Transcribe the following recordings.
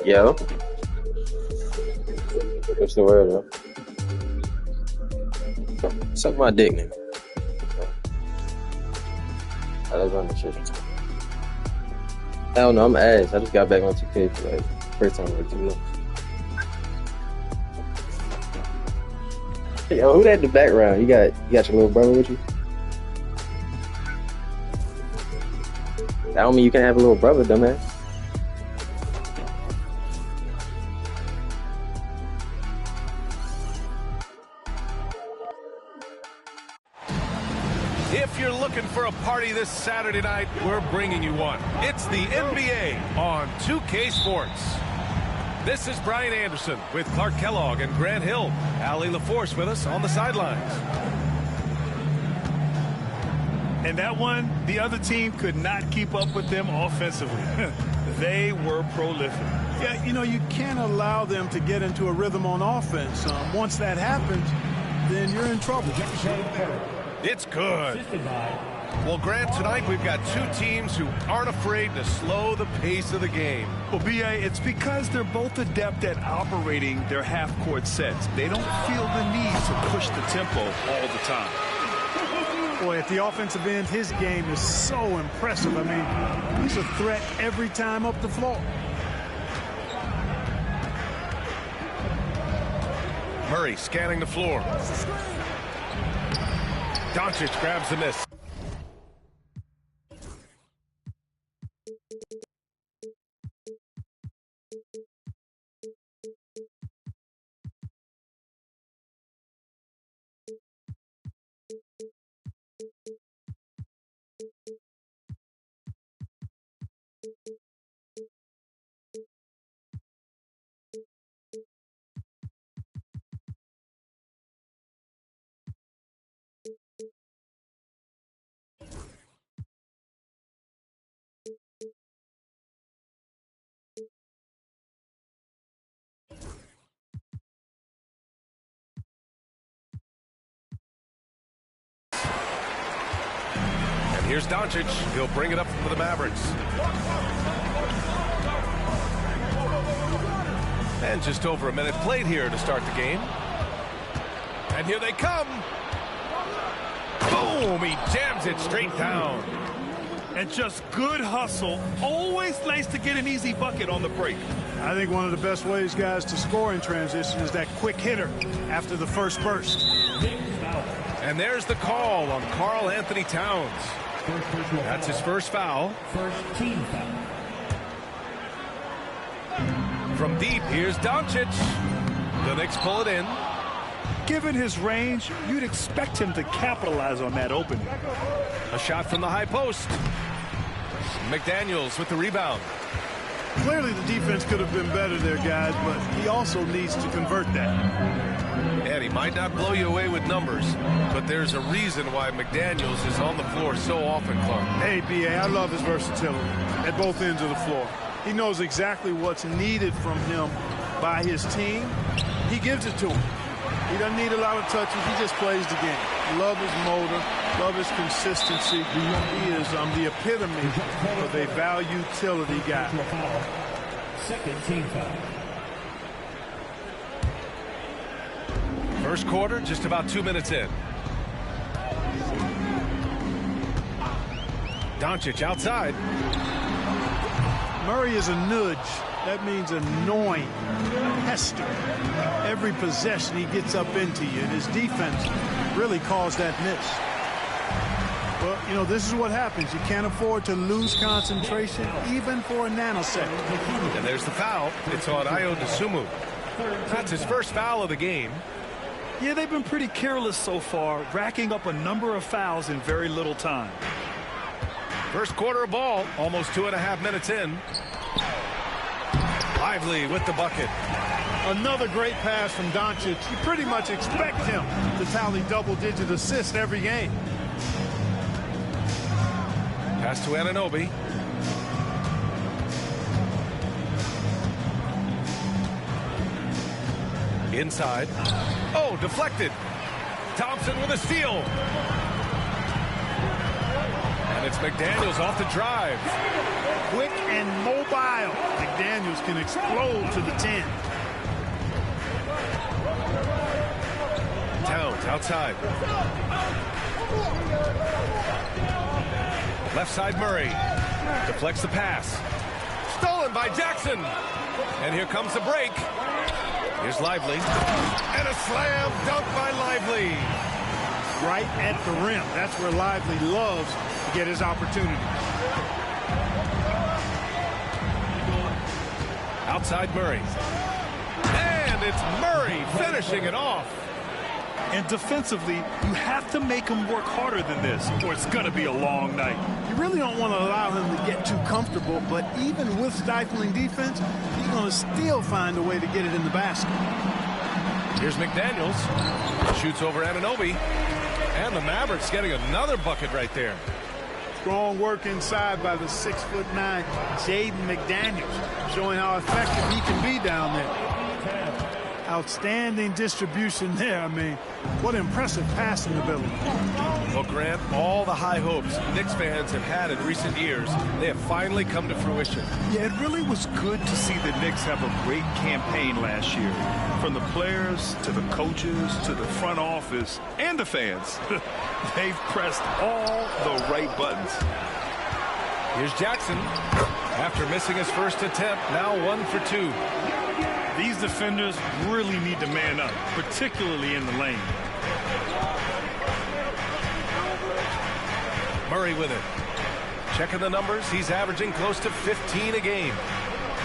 Yo. What's the word, though? Suck my dick, nigga. Let's run the shit. Hell no, I'm ass. I just got back on 2K for like first time in like 2 months. Yo, who that in the background? You got your little brother with you? That don't mean you can't have a little brother, dumbass. If you're looking for a party this Saturday night, we're bringing you one. It's the NBA on 2K Sports. This is Brian Anderson with Clark Kellogg and Grant Hill. Allie LaForce with us on the sidelines. And that one, the other team could not keep up with them offensively. They were prolific. Yeah, you know, you can't allow them to get into a rhythm on offense. Once that happens, then you're in trouble. It's good. Well, Grant, tonight we've got two teams who aren't afraid to slow the pace of the game. Well, B.A., it's because they're both adept at operating their half-court sets. They don't feel the need to push the tempo all the time. Boy, at the offensive end, his game is so impressive. I mean, he's a threat every time up the floor. Murray scanning the floor. Doncic grabs the miss. Here's Doncic. He'll bring it up for the Mavericks. And just over a minute played here to start the game. And here they come. Boom! He jams it straight down. And just good hustle. Always nice to get an easy bucket on the break. I think one of the best ways, guys, to score in transition is that quick hitter after the first burst. And there's the call on Karl Anthony Towns. That's his first foul. First team foul. From deep, here's Doncic. The Knicks pull it in. Given his range, you'd expect him to capitalize on that opening. A shot from the high post. McDaniels with the rebound. Clearly the defense could have been better there, guys, but he also needs to convert that. And he might not blow you away with numbers, but there's a reason why McDaniels is on the floor so often, Clark. Hey, B.A., I love his versatility at both ends of the floor. He knows exactly what's needed from him by his team. He gives it to him. He doesn't need a lot of touches. He just plays the game. Love his motor. Love his consistency. He is the epitome of a value-utility guy. Second team foul. First quarter, just about 2 minutes in. Doncic outside. Murray is a nudge. That means annoying, pester. Every possession he gets up into you, and his defense really caused that miss. Well, you know, this is what happens. You can't afford to lose concentration, even for a nanosecond. And there's the foul. It's on Ayo Dosunmu. That's his first foul of the game. Yeah, they've been pretty careless so far, racking up a number of fouls in very little time. First quarter of ball, almost 2.5 minutes in. Lively with the bucket. Another great pass from Doncic. You pretty much expect him to tally double-digit assists every game. Pass to Anunoby. Inside. Oh, deflected. Thompson with a steal. And And it's McDaniels off the drive. Quick and mobile. McDaniels can explode to the 10. Towns outside. Left side Murray. Deflects the pass. Stolen by Jackson. And here comes the break. Here's Lively. And a slam dunk by Lively. Right at the rim. That's where Lively loves to get his opportunity. Outside Murray. And it's Murray finishing it off. And defensively, you have to make him work harder than this, or it's going to be a long night. You really don't want to allow him to get too comfortable, but even with stifling defense, he's going to still find a way to get it in the basket. Here's McDaniels. Shoots over Anunoby. And the Mavericks getting another bucket right there. Strong work inside by the 6'9" Jaden McDaniels, showing how effective he can be down there. Outstanding distribution there. I mean, what impressive passing ability. Well, Grant, all the high hopes Knicks fans have had in recent years, they have finally come to fruition. Yeah, it really was good to see the Knicks have a great campaign last year. From the players to the coaches to the front office and the fans. They've pressed all the right buttons. Here's Jackson. After missing his first attempt, now 1 for 2. These defenders really need to man up, particularly in the lane. Murray with it. Checking the numbers, he's averaging close to 15 a game.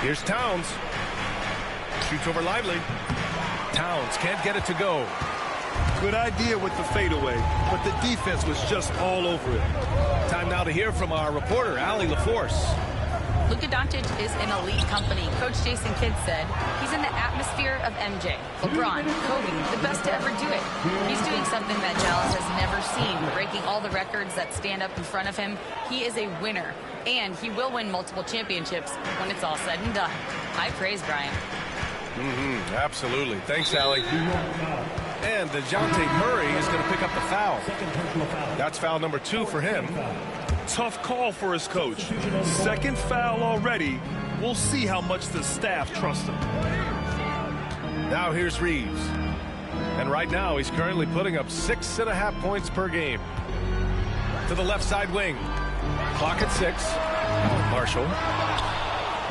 Here's Towns. Shoots over Lively. Towns can't get it to go. Good idea with the fadeaway, but the defense was just all over it. Time now to hear from our reporter, Allie LaForce. Luka Doncic is in elite company. Coach Jason Kidd said he's in the atmosphere of MJ, LeBron, Kobe, the best to ever do it. He's doing something that Dallas has never seen, breaking all the records that stand up in front of him. He is a winner, and he will win multiple championships when it's all said and done. High praise, Brian. Absolutely. Thanks, Allie. And DeJounte Murray is going to pick up the foul. That's foul number 2 for him. Tough call for his coach. Second foul already. We'll see how much the staff trusts him. Now here's Reeves. And right now he's currently putting up 6.5 points per game. To the left side wing. Clock at 6. Marshall.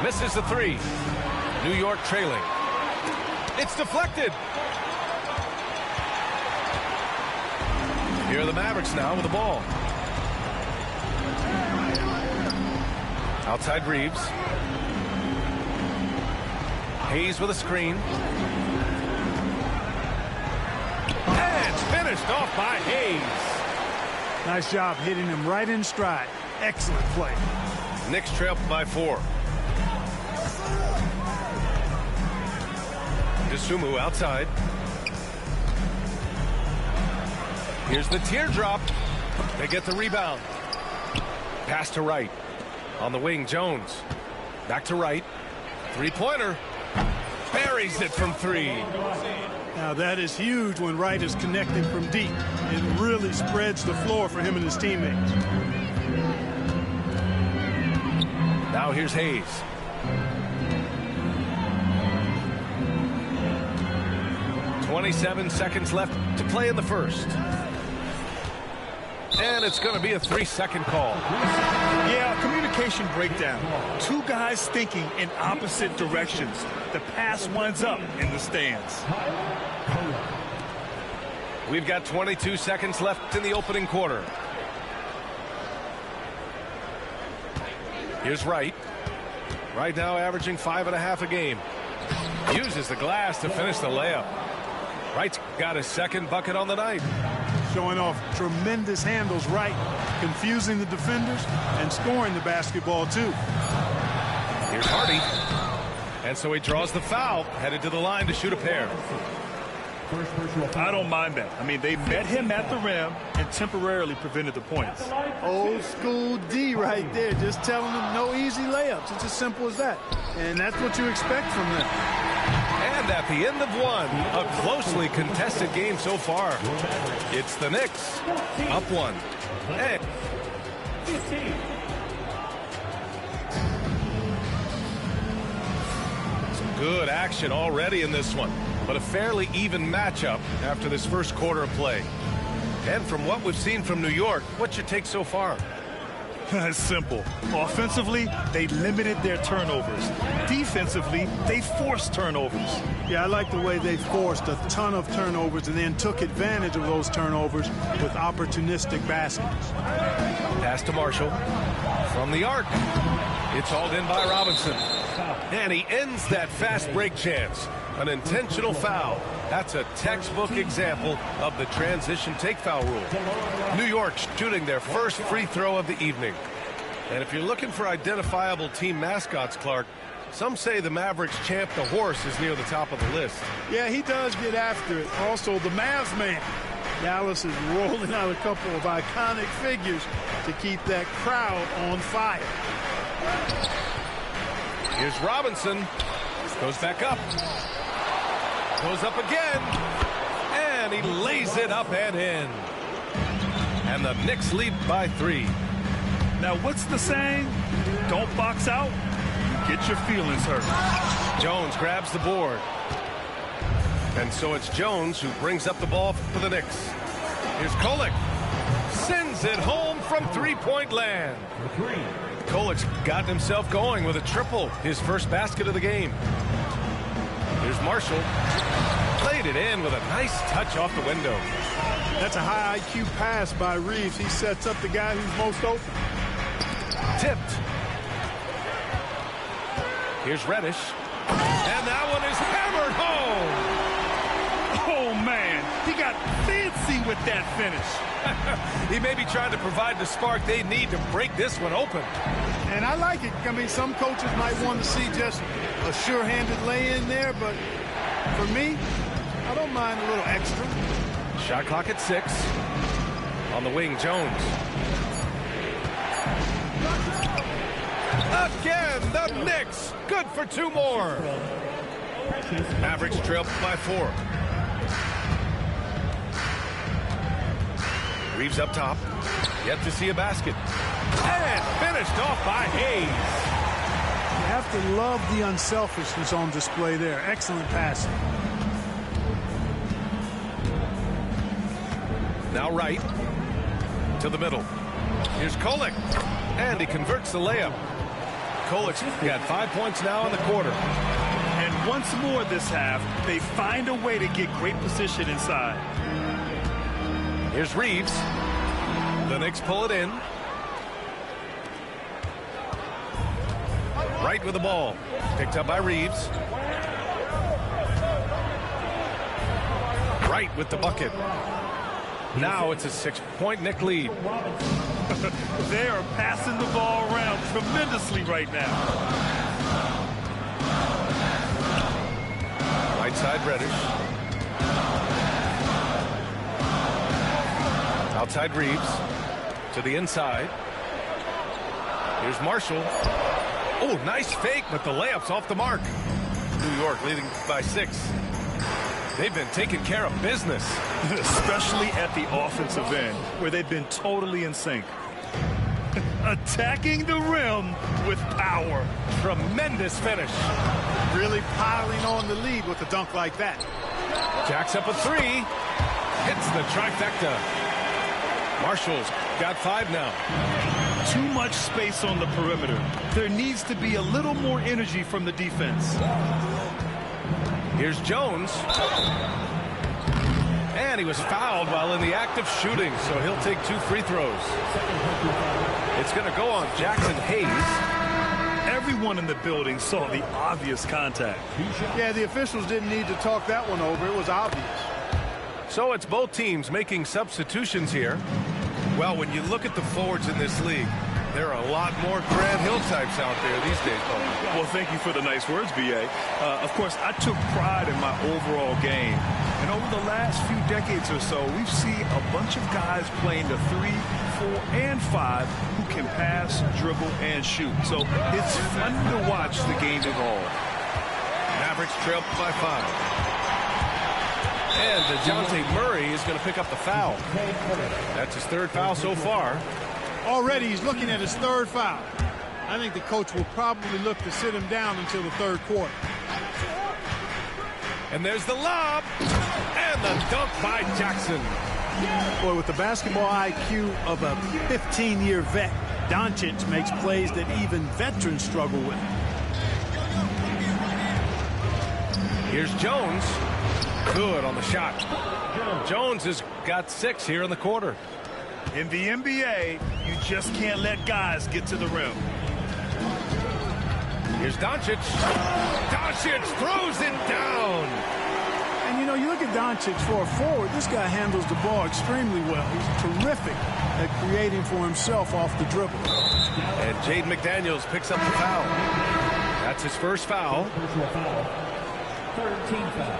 Misses the 3. New York trailing. It's deflected. Here are the Mavericks now with the ball. Outside Reeves. Hayes with a screen. And it's finished off by Hayes. Nice job hitting him right in stride. Excellent play. Knicks trail by 4. DeSumo outside. Here's the teardrop. They get the rebound. Pass to Wright. On the wing, Jones. Back to Wright. Three-pointer. Buries it from 3. Now that is huge when Wright is connecting from deep. It really spreads the floor for him and his teammates. Now here's Hayes. .27 seconds left to play in the first. And it's going to be a 3-second call. Yeah, communication breakdown. Two guys thinking in opposite directions. The pass winds up in the stands. We've got 22 seconds left in the opening quarter. Here's Wright. Right now averaging 5.5 a game. Uses the glass to finish the layup. Wright's got his second bucket on the night. Showing off tremendous handles, Wright, confusing the defenders and scoring the basketball too. Here's Hardy. And so he draws the foul, headed to the line to shoot a pair. I don't mind that. I mean, they met him at the rim and temporarily prevented the points. Old school D right there, just telling them no easy layups. It's as simple as that. And that's what you expect from them. And at the end of one, a closely contested game so far. It's the Knicks up 1. And 15. Good action already in this one, but a fairly even matchup after this first quarter of play. And from what we've seen from New York, what's your take so far? It's simple. Offensively, they limited their turnovers. Defensively, they forced turnovers. Yeah, I like the way they forced a ton of turnovers and then took advantage of those turnovers with opportunistic baskets. Pass to Marshall from the arc. It's hauled in by Robinson. And he ends that fast break chance. An intentional foul. That's a textbook example of the transition take foul rule. New York shooting their first free throw of the evening. And if you're looking for identifiable team mascots, Clark, some say the Mavericks champ, the horse, is near the top of the list. Yeah, he does get after it. Also, the Mavs man. Dallas is rolling out a couple of iconic figures to keep that crowd on fire. Here's Robinson. Goes back up. Goes up again. And he lays it up and in. And the Knicks lead by 3. Now, what's the saying? Don't box out. Get your feelings hurt. Jones grabs the board. And so it's Jones who brings up the ball for the Knicks. Here's Kolek. Sends it home from three-point land. Kolek's gotten himself going with a triple, his first basket of the game. Here's Marshall. Played it in with a nice touch off the window. That's a high IQ pass by Reeves. He sets up the guy who's most open. Tipped. Here's Reddish. And that one is hammered home. Oh, man. He got fancy with that finish. He may be trying to provide the spark they need to break this one open. And I like it. I mean, some coaches might want to see just a sure-handed lay-in there, but for me, I don't mind a little extra. Shot clock at 6. On the wing, Jones. Again, the Knicks. Good for 2 more. Mavericks trail by 4. Reeves up top. Yet to see a basket. And finished off by Hayes. You have to love the unselfishness on display there. Excellent passing. Now right to the middle. Here's Kolek. And he converts the layup. Kolek's got 5 points now in the quarter. And once more this half, they find a way to get great position inside. Here's Reeves. The Knicks pull it in. Right with the ball. Picked up by Reeves. Right with the bucket. Now it's a 6-point Knick lead. They are passing the ball around tremendously right now. Right side Reddish. Outside Reeves. To the inside. Here's Marshall. Oh, nice fake, but the layup's off the mark. New York leading by 6. They've been taking care of business. Especially at the offensive end, where they've been totally in sync. Attacking the rim with power. Tremendous finish. Really piling on the lead with a dunk like that. Jacks up a 3. Hits the trifecta. Marshall's got 5 now. Too much space on the perimeter. There needs to be a little more energy from the defense. Here's Jones. And he was fouled while in the act of shooting, so he'll take 2 free throws. It's going to go on Jackson Hayes. Everyone in the building saw the obvious contact. Yeah, the officials didn't need to talk that one over. It was obvious. So it's both teams making substitutions here. Well, when you look at the forwards in this league, there are a lot more Grant Hill types out there these days, Paul. Well, thank you for the nice words, B.A. Of course, I took pride in my overall game. And over the last few decades or so, we've seen a bunch of guys playing the 3, 4, and 5 who can pass, dribble, and shoot. So it's fun to watch the game evolve. Mavericks trail by 5. And DeJounte Murray is going to pick up the foul. That's his 3rd foul so far. Already he's looking at his third foul. I think the coach will probably look to sit him down until the third quarter. And there's the lob. And the dunk by Jackson. Boy, with the basketball IQ of a 15-year vet, Doncic makes plays that even veterans struggle with. Here's Jones. Good on the shot. Jones has got 6 here in the quarter. In the NBA, you just can't let guys get to the rim. Here's Doncic. Doncic throws it down. And, you know, you look at Doncic for a forward, this guy handles the ball extremely well. He's terrific at creating for himself off the dribble. And Jaden McDaniels picks up the foul. That's his first foul. Personal foul. Third team foul.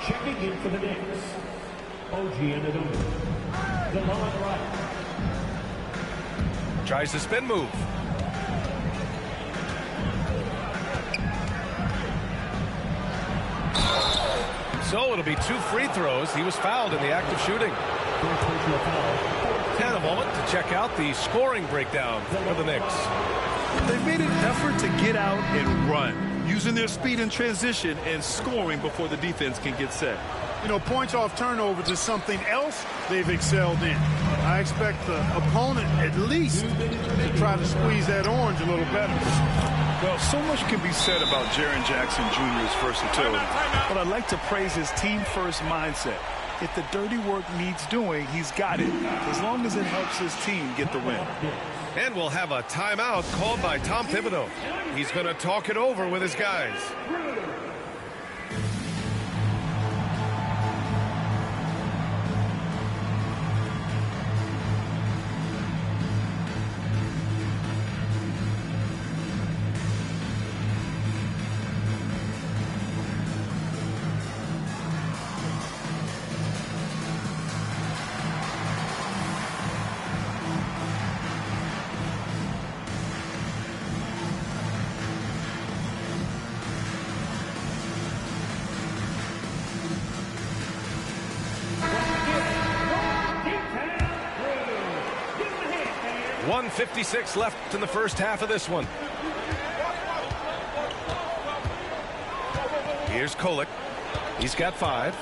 Checking in for the Knicks. OG Anunoby. Delon Wright. Tries the spin move. So it'll be 2 free throws. He was fouled in the act of shooting. And a moment to check out the scoring breakdown for the Knicks. They've made an effort to get out and run, using their speed in transition and scoring before the defense can get set. You know, points off turnovers is something else they've excelled in. I expect the opponent at least to try to squeeze that orange a little better. Well, so much can be said about Jaren Jackson Jr.'s versatility, but I'd like to praise his team-first mindset. If the dirty work needs doing, he's got it, as long as it helps his team get the win. And we'll have a timeout called by Tom Thibodeau. He's going to talk it over with his guys. .56 left in the first half of this one. Here's Kolek. He's got 5.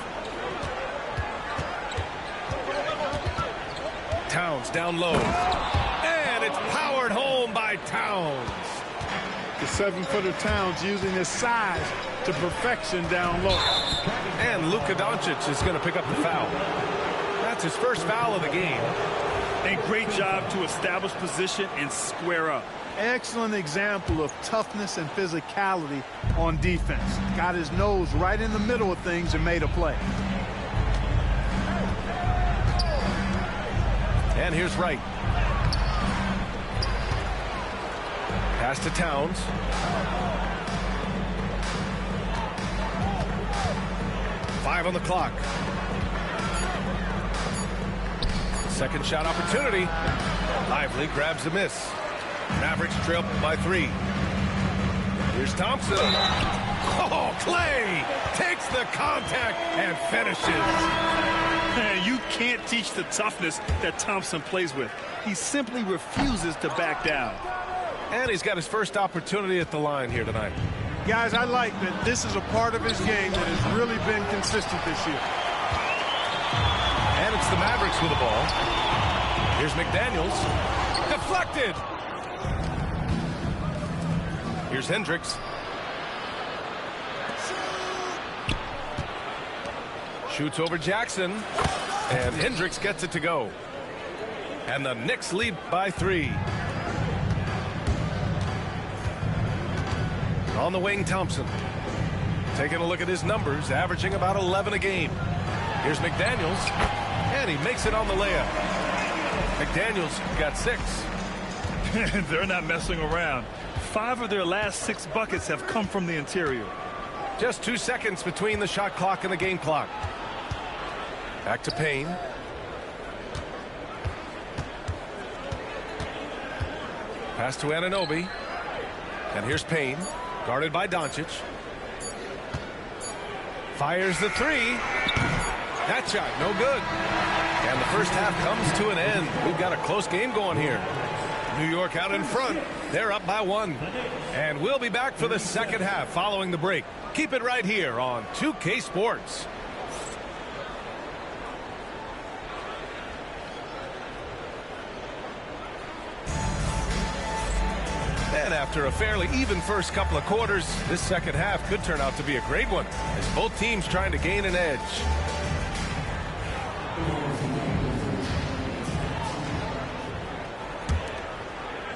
Towns down low. And it's powered home by Towns. The 7-footer Towns using his size to perfection down low. And Luka Doncic is going to pick up the foul. That's his first foul of the game. A great job to establish position and square up. Excellent example of toughness and physicality on defense. Got his nose right in the middle of things and made a play. And here's Wright. Pass to Towns. Five on the clock. Second shot opportunity. Lively grabs the miss. Mavericks trail by 3. Here's Thompson. Oh, Clay takes the contact and finishes. Man, you can't teach the toughness that Thompson plays with. He simply refuses to back down. And he's got his first opportunity at the line here tonight. Guys, I like that this is a part of his game that has really been consistent this year. And it's the Mavericks with the ball. Here's McDaniels. Deflected. Here's Hendricks. Shoots over Jackson. And Hendricks gets it to go. And the Knicks lead by 3. On the wing, Thompson. Taking a look at his numbers, averaging about 11 a game. Here's McDaniels, and he makes it on the layup. McDaniels got 6. They're not messing around. 5 of their last 6 buckets have come from the interior. Just 2 seconds between the shot clock and the game clock. Back to Payne. Pass to Anunoby. And here's Payne, guarded by Doncic. Fires the 3. That shot, no good. And the first half comes to an end. We've got a close game going here. New York out in front. They're up by 1. And we'll be back for the second half following the break. Keep it right here on 2K Sports. And after a fairly even first couple of quarters, this second half could turn out to be a great one as both teams trying to gain an edge.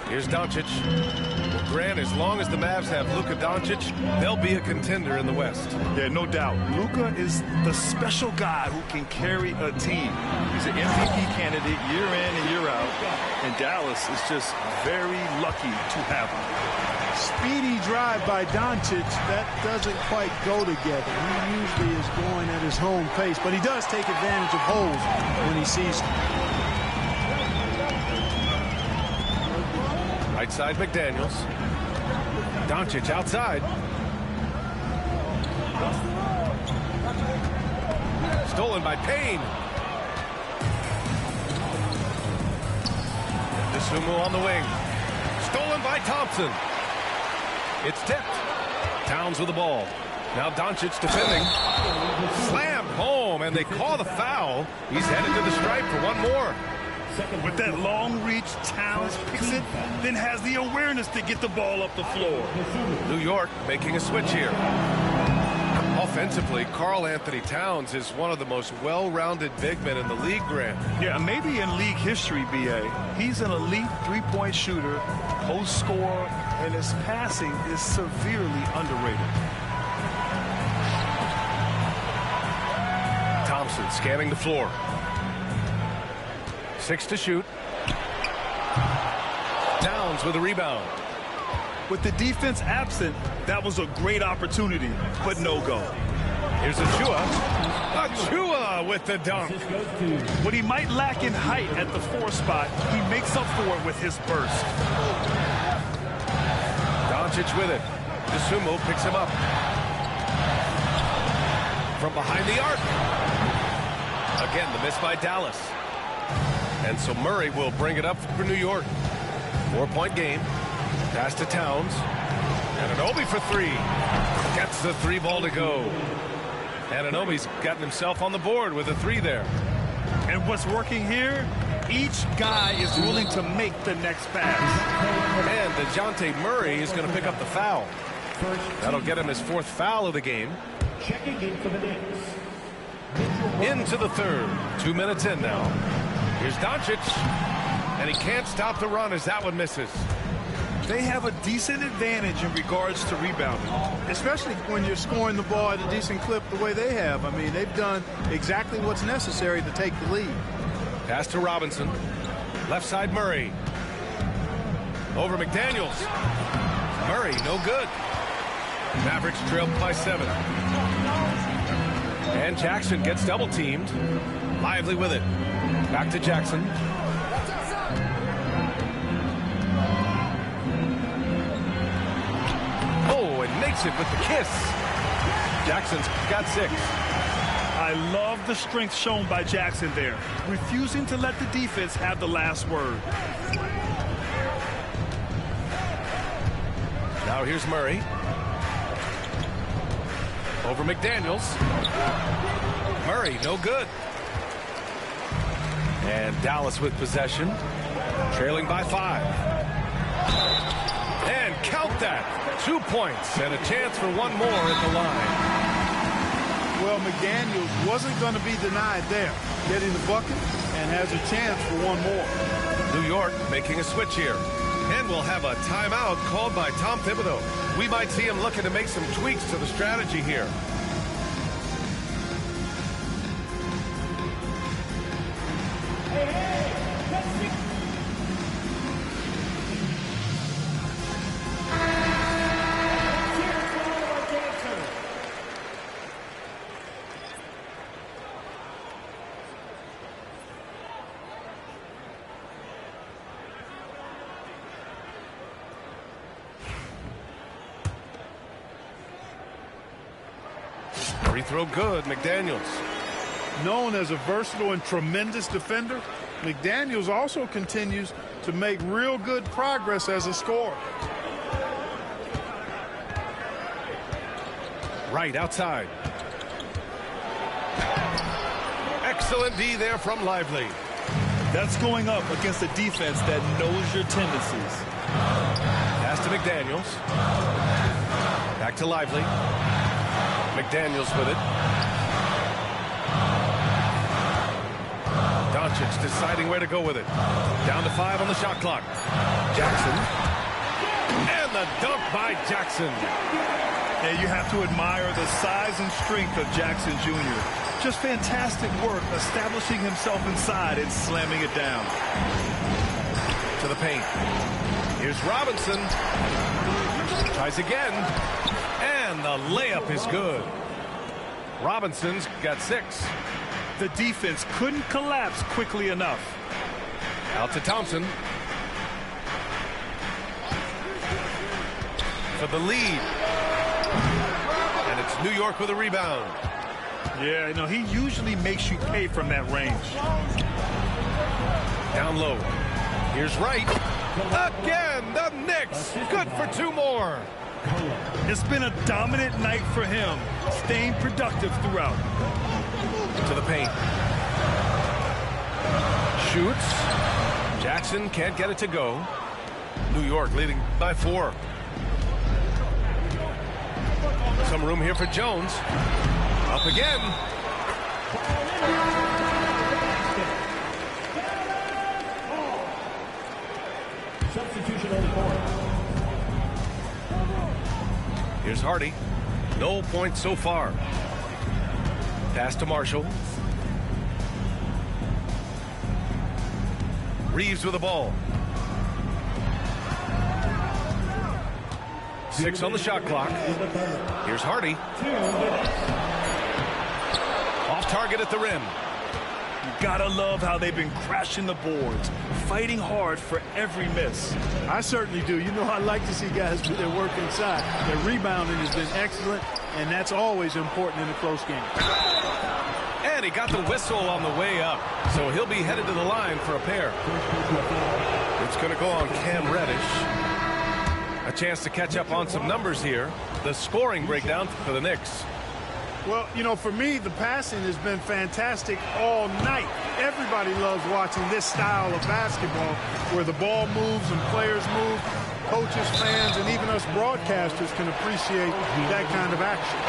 Here's Doncic. Well, Grant, as long as the Mavs have Luka Doncic, they'll be a contender in the West. Yeah, no doubt. Luka is the special guy who can carry a team. He's an MVP candidate year in and year out. And Dallas is just very lucky to have him. Speedy drive by Doncic, that doesn't quite go together. He usually is going at his home pace, but he does take advantage of holes when he sees them. Right side McDaniels. Doncic outside. Stolen by Payne. DeSumo on the wing. Stolen by Thompson. It's tipped. Towns with the ball. Now Doncic defending. Slammed home, and they call the foul. He's headed to the stripe for one more. With that long reach, Towns picks it, then has the awareness to get the ball up the floor. New York making a switch here. Offensively, Karl Anthony Towns is one of the most well-rounded big men in the league, Grant. Yeah, maybe in league history, B.A. He's an elite three-point shooter, post scorer, and his passing is severely underrated. Thompson scanning the floor. 6 to shoot. Towns with a rebound. With the defense absent, that was a great opportunity, but no go. Here's Achua. Achua with the dunk. What he might lack in height at the 4 spot, he makes up for it with his burst. Doncic with it. DeSumo picks him up. From behind the arc. Again, the miss by Dallas. And so Murray will bring it up for New York. 4-point game. Pass to Towns. Anunoby for 3. Gets the 3 ball to go. Anunoby's gotten himself on the board with a 3 there. And what's working here? Each guy is willing to make the next pass. And DeJounte Murray is going to pick up the foul. That'll get him his 4th foul of the game. Checking in for the Knicks. Into the 3rd. 2 minutes in now. Here's Doncic. And he can't stop the run as that one misses. They have a decent advantage in regards to rebounding. Especially when you're scoring the ball at a decent clip the way they have. I mean, they've done exactly what's necessary to take the lead. Pass to Robinson. Left side Murray. Over McDaniels. Murray, no good. Mavericks trailed by 7. And Jackson gets double teamed. Lively with it. Back to Jackson. Oh, and makes it with the kiss. Jackson's got 6. I love the strength shown by Jackson there, refusing to let the defense have the last word. Now here's Murray. Over McDaniels. Murray, no good. And Dallas with possession, trailing by 5. And count that. 2 points and a chance for one more at the line. Well, McDaniels wasn't going to be denied there. Getting the bucket and has a chance for one more. New York making a switch here. And we'll have a timeout called by Tom Thibodeau. We might see him looking to make some tweaks to the strategy here. Free throw good, McDaniels. Known as a versatile and tremendous defender, McDaniels also continues to make real good progress as a scorer. Right outside. Excellent D there from Lively. That's going up against a defense that knows your tendencies. Pass to McDaniels. Back to Lively. McDaniels with it. Doncic deciding where to go with it. Down to 5 on the shot clock. Jackson. And the dunk by Jackson. Yeah, you have to admire the size and strength of Jackson Jr. Just fantastic work establishing himself inside and slamming it down. To the paint. Here's Robinson. Tries again. And the layup is good. Robinson's got 6. The defense couldn't collapse quickly enough. Out to Thompson. For the lead. And it's New York with a rebound. Yeah, no, he usually makes you pay from that range. Down low. Here's Wright. Again, the Knicks. Good for 2 more. It's been a dominant night for him, staying productive throughout. To the paint. Shoots. Jackson can't get it to go. New York leading by 4. Some room here for Jones. Up again. Substitution on the court. Here's Hardy. No points so far. Pass to Marshall. Reeves with the ball. 6 on the shot clock. Here's Hardy. Off target at the rim. You gotta love how they've been crashing the boards, fighting hard for every miss. I certainly do. You know, I like to see guys do their work inside. Their rebounding has been excellent, and that's always important in a close game. And he got the whistle on the way up, so he'll be headed to the line for a pair. It's going to go on Cam Reddish. A chance to catch up on some numbers here. The scoring breakdown for the Knicks. Well, you know, for me, the passing has been fantastic all night. Everybody loves watching this style of basketball where the ball moves and players move. Coaches, fans, and even us broadcasters can appreciate that kind of action.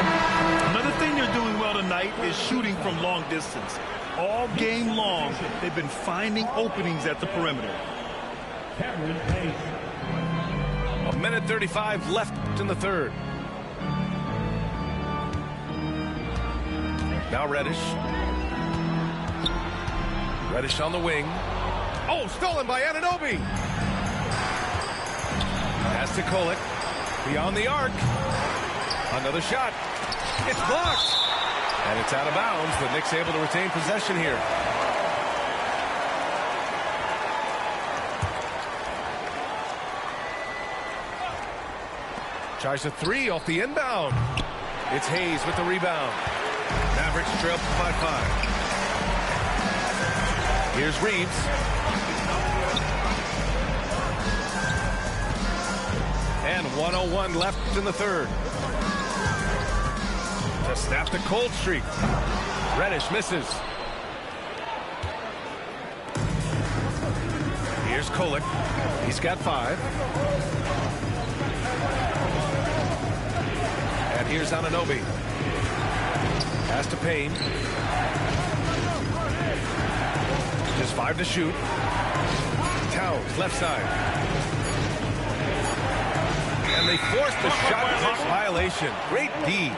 Another thing they're doing well tonight is shooting from long distance. All game long, they've been finding openings at the perimeter. A minute 35 left in the third. Now Reddish. Reddish on the wing. Oh, stolen by Anunoby. Pass to Kolek. Beyond the arc. Another shot. It's blocked. And it's out of bounds. The Knicks able to retain possession here. Tries a 3 off the inbound. It's Hayes with the rebound. Mavericks trail by 5. Here's Reeves. And 1:01 left in the third. To snap the cold streak. Reddish misses. Here's Kolek. He's got 5. And here's Anunoby. Pass to Payne. Just 5 to shoot. Towns, left side. And they forced the shot clock violation. Great D.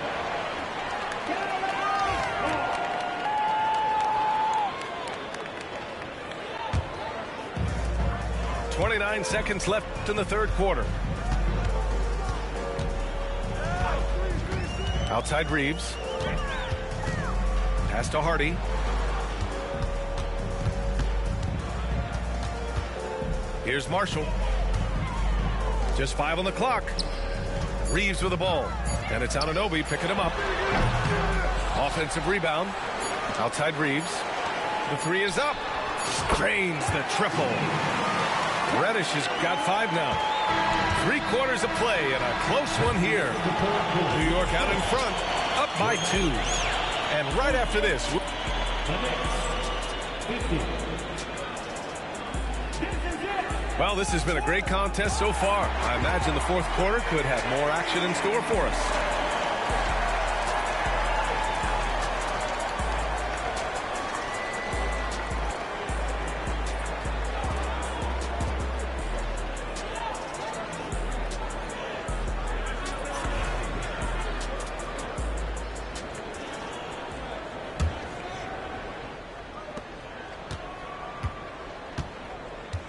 .29 seconds left in the third quarter. Outside Reeves. Pass to Hardy. Here's Marshall. Just 5 on the clock. Reeves with the ball. And it's Anunoby picking him up. Offensive rebound. Outside Reeves. The three is up. Drains the triple. Reddish has got 5 now. 3/4 of play and a close one here. New York out in front, up by 2. And right after this. Well, this has been a great contest so far. I imagine the fourth quarter could have more action in store for us.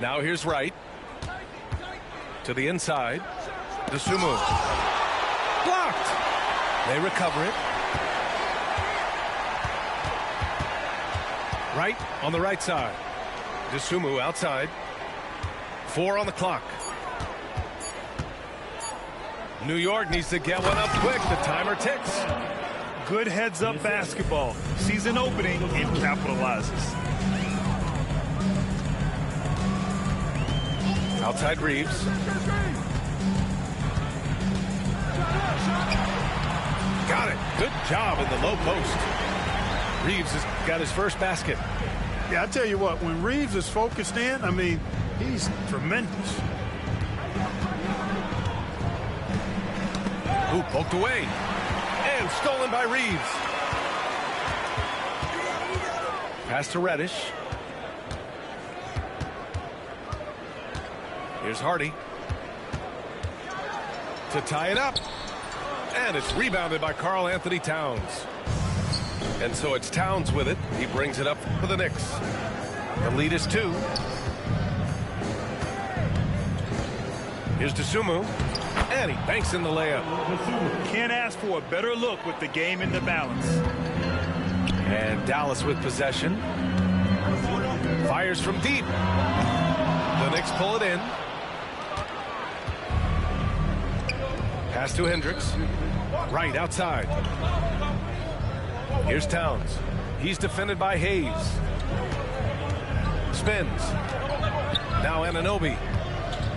Now here's Wright. To the inside. DeSumo. Blocked. They recover it. Wright on the right side. DeSumo outside. 4 on the clock. New York needs to get one up quick. The timer ticks. Good heads-up basketball. Sees an opening and capitalizes. Outside Reeves. Got it. Good job in the low post. Reeves has got his first basket. Yeah, I tell you what, when Reeves is focused in, I mean, he's tremendous. Ooh, poked away. And stolen by Reeves. Pass to Reddish. Here's Hardy. To tie it up. And it's rebounded by Karl Anthony Towns. And so it's Towns with it. He brings it up for the Knicks. The lead is 2. Here's DeSumo. And he banks in the layup. Can't ask for a better look with the game in the balance. And Dallas with possession. Fires from deep. The Knicks pull it in. Pass to Hendricks. Right outside. Here's Towns. He's defended by Hayes. Spins. Now Anunoby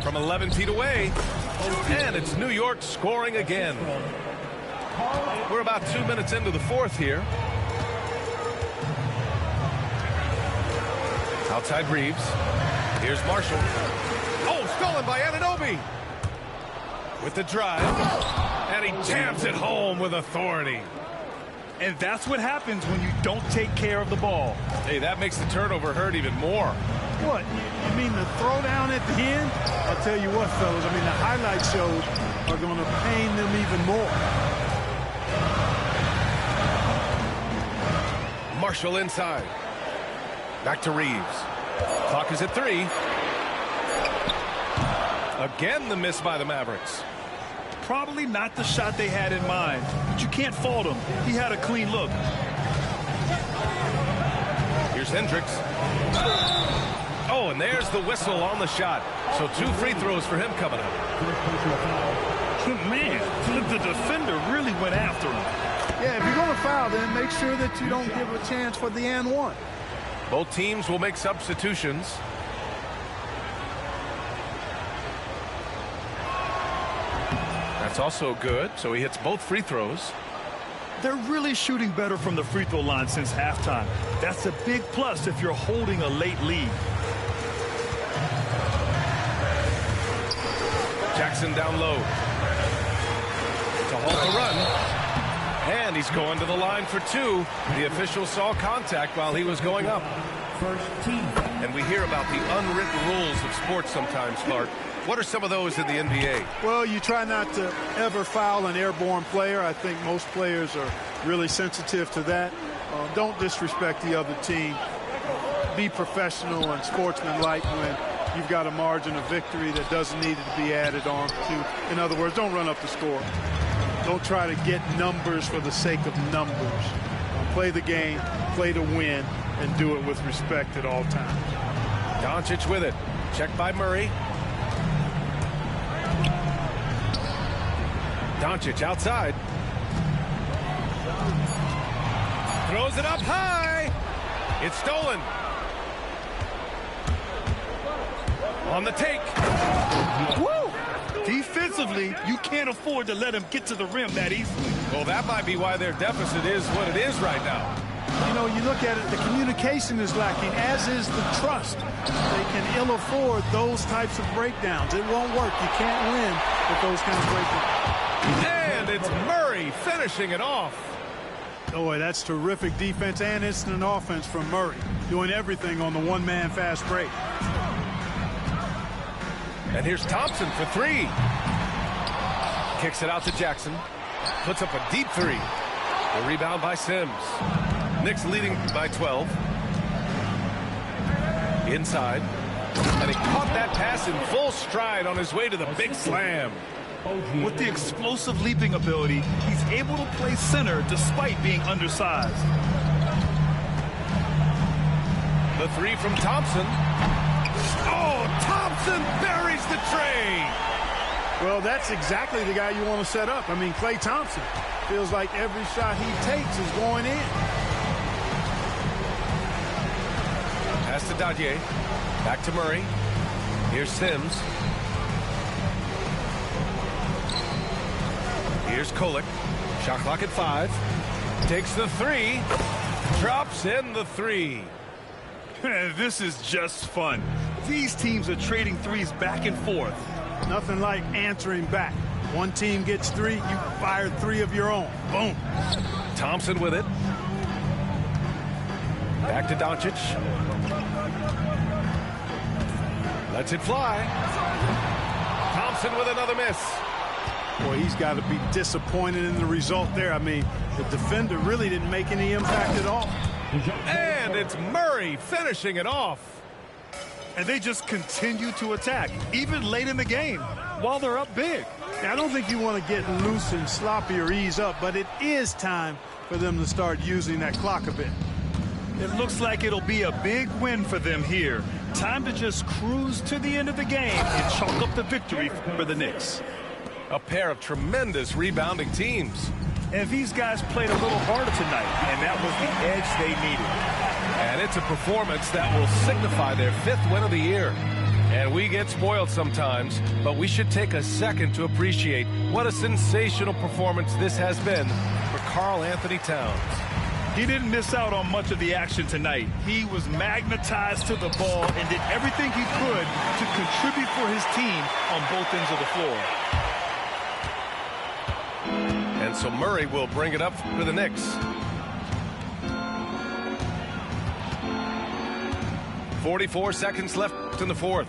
from 11 feet away. And it's New York scoring again. We're about 2 minutes into the fourth here. Outside Reeves. Here's Marshall. Oh, stolen by Anunoby. With the drive. And he jams it home with authority. And that's what happens when you don't take care of the ball. Hey, that makes the turnover hurt even more. What? You mean the throwdown at the end? I'll tell you what, fellas. I mean, the highlight shows are going to pain them even more. Marshall inside. Back to Reeves. Clock is at 3. Again, the miss by the Mavericks. Probably not the shot they had in mind, but you can't fault him. He had a clean look. Here's Hendricks. Oh, and there's the whistle on the shot. So 2 free throws for him coming up. Man, the defender really went after him. Yeah, if you're going to foul, then make sure that you don't give a chance for the and one. Both teams will make substitutions. That's also good, so he hits both free throws. They're really shooting better from the free throw line since halftime. That's a big plus if you're holding a late lead. Jackson down low. To halt the run. And he's going to the line for 2. The official saw contact while he was going up. And we hear about the unwritten rules of sports sometimes, Clark. What are some of those in the NBA? Well, you try not to ever foul an airborne player. I think most players are really sensitive to that. Don't disrespect the other team. Be professional and sportsmanlike when you've got a margin of victory that doesn't need to be added on to. In other words, don't run up the score. Don't try to get numbers for the sake of numbers. Play the game, play to win, and do it with respect at all times. Doncic with it. Checked by Murray. Doncic outside. Throws it up high. It's stolen. On the take. Woo! Defensively, you can't afford to let him get to the rim that easily. Well, that might be why their deficit is what it is right now. You know, you look at it, the communication is lacking, as is the trust. They can ill afford those types of breakdowns. It won't work. You can't win with those kind of breakdowns. And it's Murray finishing it off. Boy, that's terrific defense and instant offense from Murray, doing everything on the one-man fast break. And here's Thompson for three. Kicks it out to Jackson. Puts up a deep three. The rebound by Sims. Knicks leading by 12. Inside. And he caught that pass in full stride on his way to the big slam. With the explosive leaping ability, he's able to play center despite being undersized. The three from Thompson. Oh, Thompson buries the tray. Well, that's exactly the guy you want to set up. I mean, Klay Thompson feels like every shot he takes is going in. Pass to Dadier. Back to Murray. Here's Sims. Here's Kolek. Shot clock at 5. Takes the three. Drops in the three. This is just fun. These teams are trading threes back and forth. Nothing like answering back. One team gets three, you fire three of your own. Boom. Thompson with it. Back to Doncic. Lets it fly. Thompson with another miss. Boy, he's got to be disappointed in the result there. I mean, the defender really didn't make any impact at all. And it's Murray finishing it off. And they just continue to attack, even late in the game, while they're up big. Now, I don't think you want to get loose and sloppy or ease up, but it is time for them to start using that clock a bit. It looks like it'll be a big win for them here. Time to just cruise to the end of the game and chalk up the victory for the Knicks. A pair of tremendous rebounding teams. And these guys played a little harder tonight, and that was the edge they needed. And it's a performance that will signify their 5th win of the year. And we get spoiled sometimes, but we should take a second to appreciate what a sensational performance this has been for Karl Anthony Towns. He didn't miss out on much of the action tonight. He was magnetized to the ball and did everything he could to contribute for his team on both ends of the floor. And so Murray will bring it up for the Knicks. .44 seconds left in the 4th.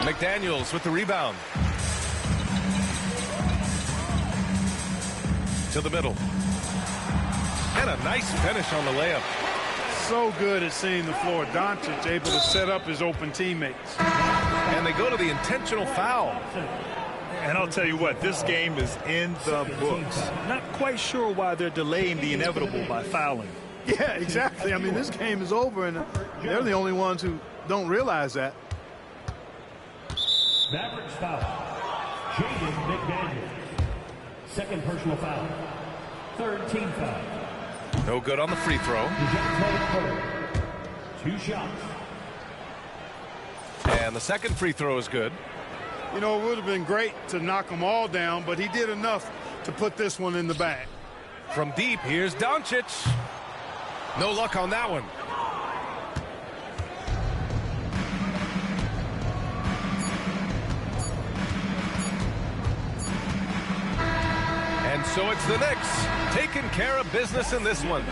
McDaniels with the rebound. To the middle. And a nice finish on the layup. So good at seeing the floor. Doncic able to set up his open teammates. And they go to the intentional foul. And I'll tell you what, this game is in the books. Not quite sure why they're delaying the inevitable by fouling. Yeah, exactly. I mean, this game is over, and they're the only ones who don't realize that. Mavericks foul. Jaden McDaniels. Second personal foul. Third team foul. No good on the free throw. 2 shots. And the second free throw is good. You know, it would have been great to knock them all down, but he did enough to put this one in the bag. From deep, here's Doncic. No luck on that one. And so it's the Knicks taking care of business in this one.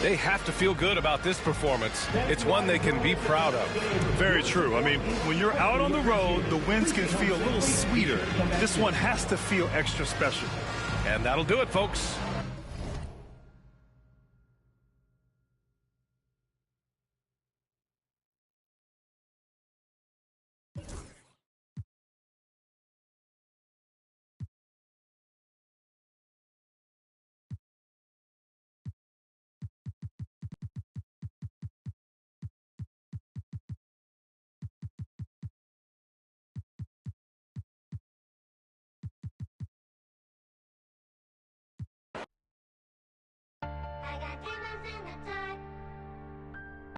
They have to feel good about this performance. It's one they can be proud of. Very true. I mean, when you're out on the road, the wins can feel a little sweeter. This one has to feel extra special. And that'll do it, folks.